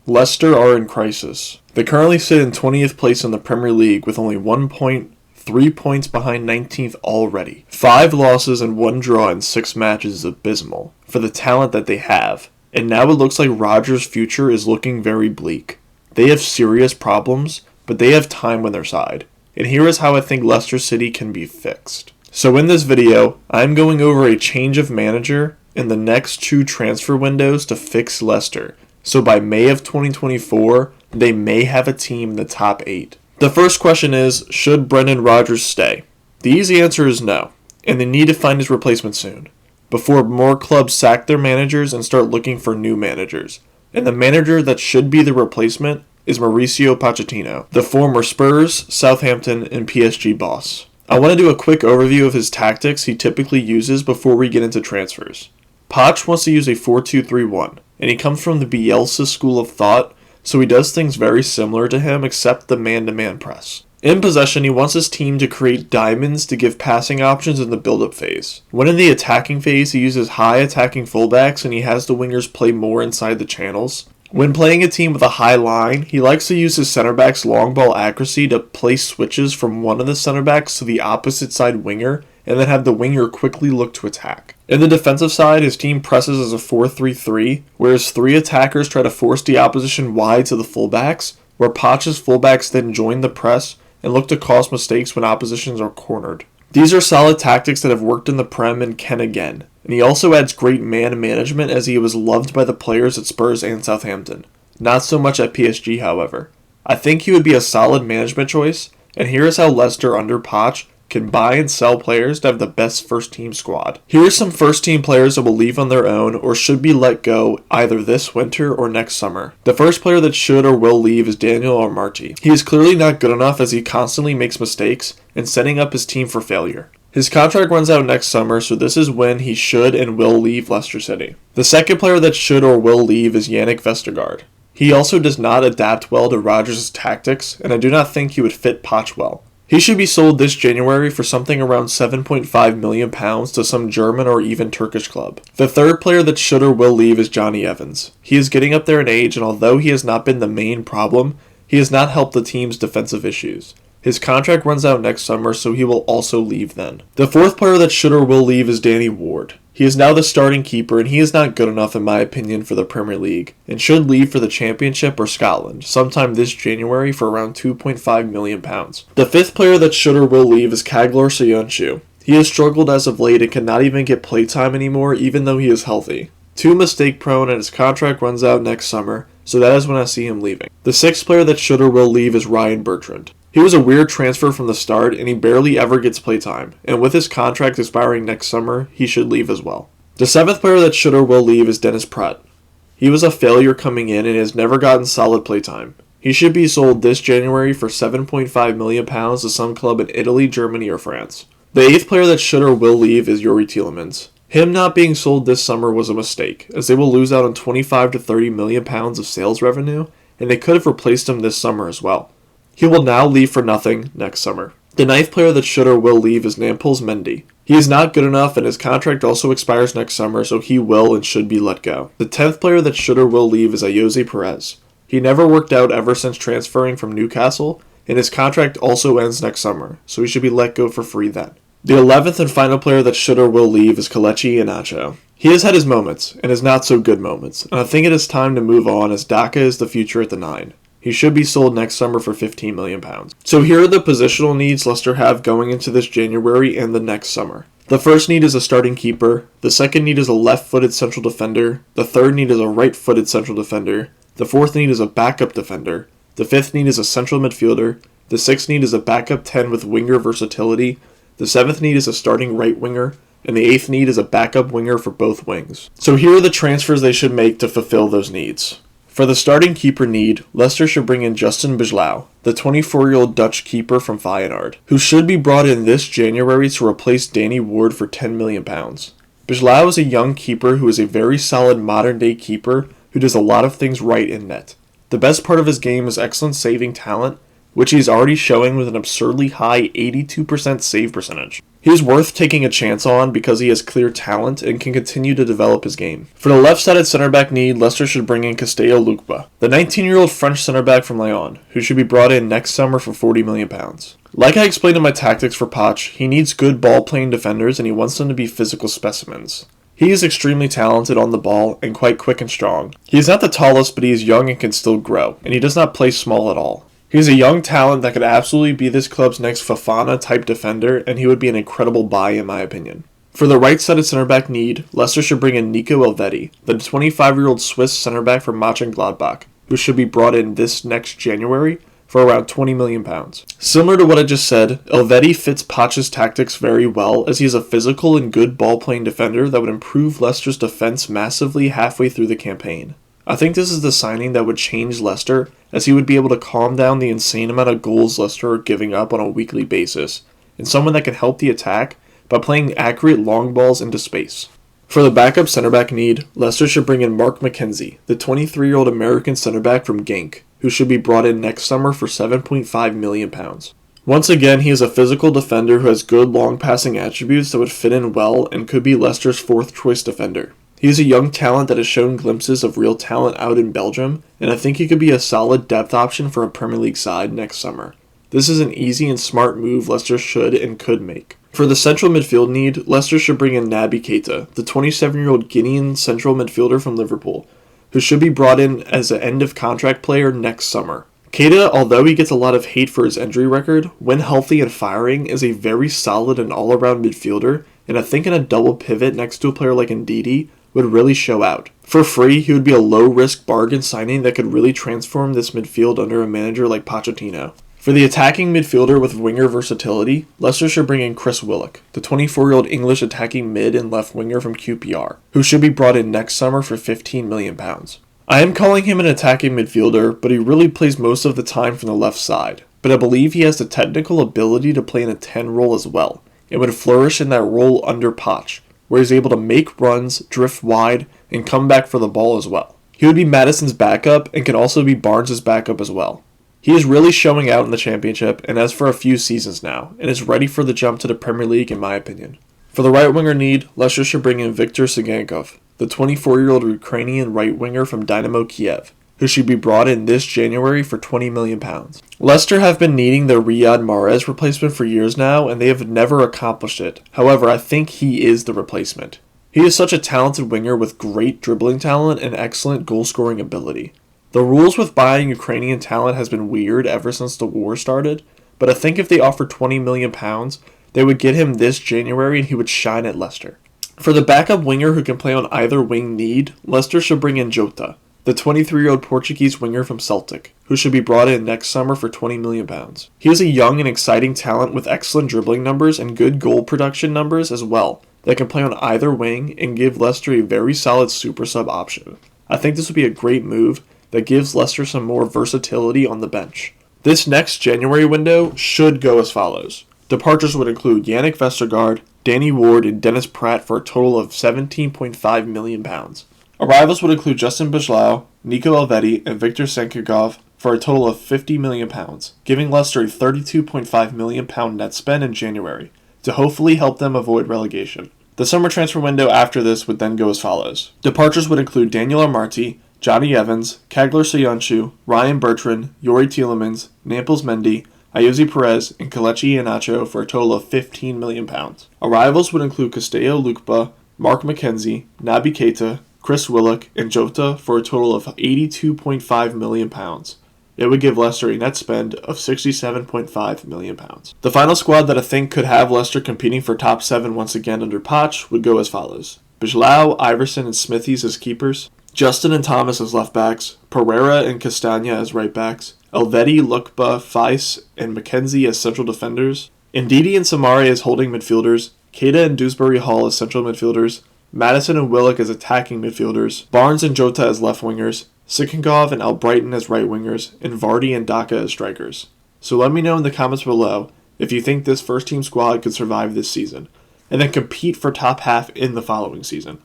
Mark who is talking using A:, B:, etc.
A: Leicester are in crisis. They currently sit in 20th place in the Premier League with only 1 point, 3 points behind 19th already. 5 losses and 1 draw in 6 matches is abysmal for the talent that they have. And now it looks like Rodgers' future is looking very bleak. They have serious problems, but they have time on their side. And here is how I think Leicester City can be fixed. So in this video, I'm going over a change of manager in the next 2 transfer windows to fix Leicester. So by May of 2024, they may have a team in the top 8. The first question is, should Brendan Rodgers stay? The easy answer is no, and they need to find his replacement soon, before more clubs sack their managers and start looking for new managers. And the manager that should be the replacement is Mauricio Pochettino, the former Spurs, Southampton, and PSG boss. I want to do a quick overview of his tactics he typically uses before we get into transfers. Poch wants to use a 4-2-3-1, and he comes from the Bielsa school of thought, so he does things very similar to him except the man-to-man press. In possession, he wants his team to create diamonds to give passing options in the build-up phase. When in the attacking phase, he uses high attacking fullbacks and he has the wingers play more inside the channels. When playing a team with a high line, he likes to use his center back's long ball accuracy to place switches from one of the center backs to the opposite side winger and then have the winger quickly look to attack. In the defensive side, his team presses as a 4-3-3, whereas 3 attackers try to force the opposition wide to the fullbacks, where Poch's fullbacks then join the press and look to cause mistakes when oppositions are cornered. These are solid tactics that have worked in the Prem and can again, and he also adds great man management as he was loved by the players at Spurs and Southampton. Not so much at PSG, however. I think he would be a solid management choice, and here is how Leicester under Poch can buy and sell players to have the best first-team squad. Here are some first-team players that will leave on their own or should be let go either this winter or next summer. The first player that should or will leave is Daniel Amartey. He is clearly not good enough as he constantly makes mistakes and setting up his team for failure. His contract runs out next summer, so this is when he should and will leave Leicester City. The second player that should or will leave is Yannick Vestergaard. He also does not adapt well to Rodgers' tactics, and I do not think he would fit Poch well. He should be sold this January for something around £7.5 million to some German or even Turkish club. The third player that should or will leave is Johnny Evans. He is getting up there in age, and although he has not been the main problem, he has not helped the team's defensive issues. His contract runs out next summer, so he will also leave then. The fourth player that should or will leave is Danny Ward. He is now the starting keeper, and he is not good enough in my opinion for the Premier League, and should leave for the Championship or Scotland sometime this January for around £2.5 million. The fifth player that should or will leave is Caglar Soyuncu. He has struggled as of late and cannot even get playtime anymore even though he is healthy. Too mistake prone and his contract runs out next summer, so that is when I see him leaving. The sixth player that should or will leave is Ryan Bertrand. He was a weird transfer from the start, and he barely ever gets playtime, and with his contract expiring next summer, he should leave as well. The seventh player that should or will leave is Dennis Praet. He was a failure coming in and has never gotten solid playtime. He should be sold this January for £7.5 million to some club in Italy, Germany, or France. The eighth player that should or will leave is Youri Tielemans. Him not being sold this summer was a mistake, as they will lose out on £25 to £30 million of sales revenue, and they could have replaced him this summer as well. He will now leave for nothing next summer. The ninth player that should or will leave is Nampalys Mendy. He is not good enough and his contract also expires next summer, so he will and should be let go. The 10th player that should or will leave is Ayoze Perez. He never worked out ever since transferring from Newcastle, and his contract also ends next summer, so he should be let go for free then. The 11th and final player that should or will leave is Kelechi Iheanacho. He has had his moments, and his not so good moments, and I think it is time to move on as Daka is the future at the 9. He should be sold next summer for £15 million. So here are the positional needs Leicester have going into this January and the next summer. The first need is a starting keeper. The second need is a left-footed central defender. The third need is a right-footed central defender. The fourth need is a backup defender. The fifth need is a central midfielder. The sixth need is a backup 10 with winger versatility. The seventh need is a starting right winger. And the eighth need is a backup winger for both wings. So here are the transfers they should make to fulfill those needs. For the starting keeper need, Leicester should bring in Justin Bijlau, the 24-year-old Dutch keeper from Feyenoord, who should be brought in this January to replace Danny Ward for £10 million. Bijlau is a young keeper who is a very solid modern-day keeper who does a lot of things right in net. The best part of his game is excellent saving talent, which he is already showing with an absurdly high 82% save percentage. He is worth taking a chance on because he has clear talent and can continue to develop his game. For the left-sided center-back need, Leicester should bring in Castello Lukeba, the 19-year-old French center-back from Lyon, who should be brought in next summer for £40 million. Like I explained in my tactics for Poch, he needs good ball-playing defenders and he wants them to be physical specimens. He is extremely talented on the ball and quite quick and strong. He is not the tallest, but he is young and can still grow, and he does not play small at all. He is a young talent that could absolutely be this club's next Fofana-type defender, and he would be an incredible buy in my opinion. For the right-sided center-back need, Leicester should bring in Nico Elvedi, the 25-year-old Swiss center-back from Mönchengladbach, who should be brought in this next January for around £20 million. Similar to what I just said, Elvedi fits Poch's tactics very well as he is a physical and good ball-playing defender that would improve Leicester's defense massively halfway through the campaign. I think this is the signing that would change Leicester, as he would be able to calm down the insane amount of goals Leicester are giving up on a weekly basis, and someone that can help the attack by playing accurate long balls into space. For the backup center-back need, Leicester should bring in Mark McKenzie, the 23-year-old American center-back from Genk, who should be brought in next summer for £7.5 million. Once again, he is a physical defender who has good long passing attributes that would fit in well and could be Leicester's fourth-choice defender. He is a young talent that has shown glimpses of real talent out in Belgium, and I think he could be a solid depth option for a Premier League side next summer. This is an easy and smart move Leicester should and could make. For the central midfield need, Leicester should bring in Naby Keita, the 27-year-old Guinean central midfielder from Liverpool, who should be brought in as an end-of-contract player next summer. Keita, although he gets a lot of hate for his injury record, when healthy and firing, is a very solid and all-around midfielder, and I think in a double pivot next to a player like Ndidi would really show out. For free, he would be a low-risk bargain signing that could really transform this midfield under a manager like Pochettino. For the attacking midfielder with winger versatility, Leicester should bring in Chris Willock, the 24-year-old English attacking mid and left winger from QPR, who should be brought in next summer for £15 million. I am calling him an attacking midfielder, but he really plays most of the time from the left side. But I believe he has the technical ability to play in a 10 role as well, and would flourish in that role under Poch, where he's able to make runs, drift wide, and come back for the ball as well. He would be Maddison's backup and can also be Barnes' backup as well. He is really showing out in the Championship and has for a few seasons now, and is ready for the jump to the Premier League in my opinion. For the right winger need, Leicester should bring in Viktor Sigankov, the 24-year-old Ukrainian right winger from Dynamo Kiev, who should be brought in this January for £20 million. Leicester have been needing their Riyad Mahrez replacement for years now, and they have never accomplished it. However, I think he is the replacement. He is such a talented winger with great dribbling talent and excellent goal-scoring ability. The rules with buying Ukrainian talent has been weird ever since the war started, but I think if they offered £20 million, they would get him this January and he would shine at Leicester. For the backup winger who can play on either wing need, Leicester should bring in Jota, the 23-year-old Portuguese winger from Celtic, who should be brought in next summer for £20 million. He is a young and exciting talent with excellent dribbling numbers and good goal production numbers as well, that can play on either wing and give Leicester a very solid super sub option. I think this would be a great move that gives Leicester some more versatility on the bench. This next January window should go as follows. Departures would include Yannick Vestergaard, Danny Ward, and Dennis Pratt for a total of £17.5 million. Arrivals would include Justin Bijlow, Nico Elvedi, and Viktor Sankigov for a total of £50 million, giving Leicester a £32.5 million net spend in January, to hopefully help them avoid relegation. The summer transfer window after this would then go as follows. Departures would include Daniel Amartey, Johnny Evans, Kagler Soyuncu, Ryan Bertrand, Yori Tielemans, Namples Mendy, Ayoze Perez, and Kelechi Iheanacho for a total of £15 million. Arrivals would include Castello Lukeba, Mark McKenzie, Naby Keita, Chris Willock, and Jota for a total of £82.5 million. It would give Leicester a net spend of £67.5 million. The final squad that I think could have Leicester competing for top 7 once again under Poch would go as follows. Bijlow, Iverson, and Smithies as keepers, Justin and Thomas as left backs, Pereira and Castagna as right backs, Elvedi, Lukeba, Feiss, and McKenzie as central defenders, Ndidi and Samari as holding midfielders, Keita and Dewsbury Hall as central midfielders, Maddison and Willock as attacking midfielders, Barnes and Jota as left wingers, Sikinkov and Albrighton as right wingers, and Vardy and Daka as strikers. So let me know in the comments below if you think this first team squad could survive this season, and then compete for top half in the following season.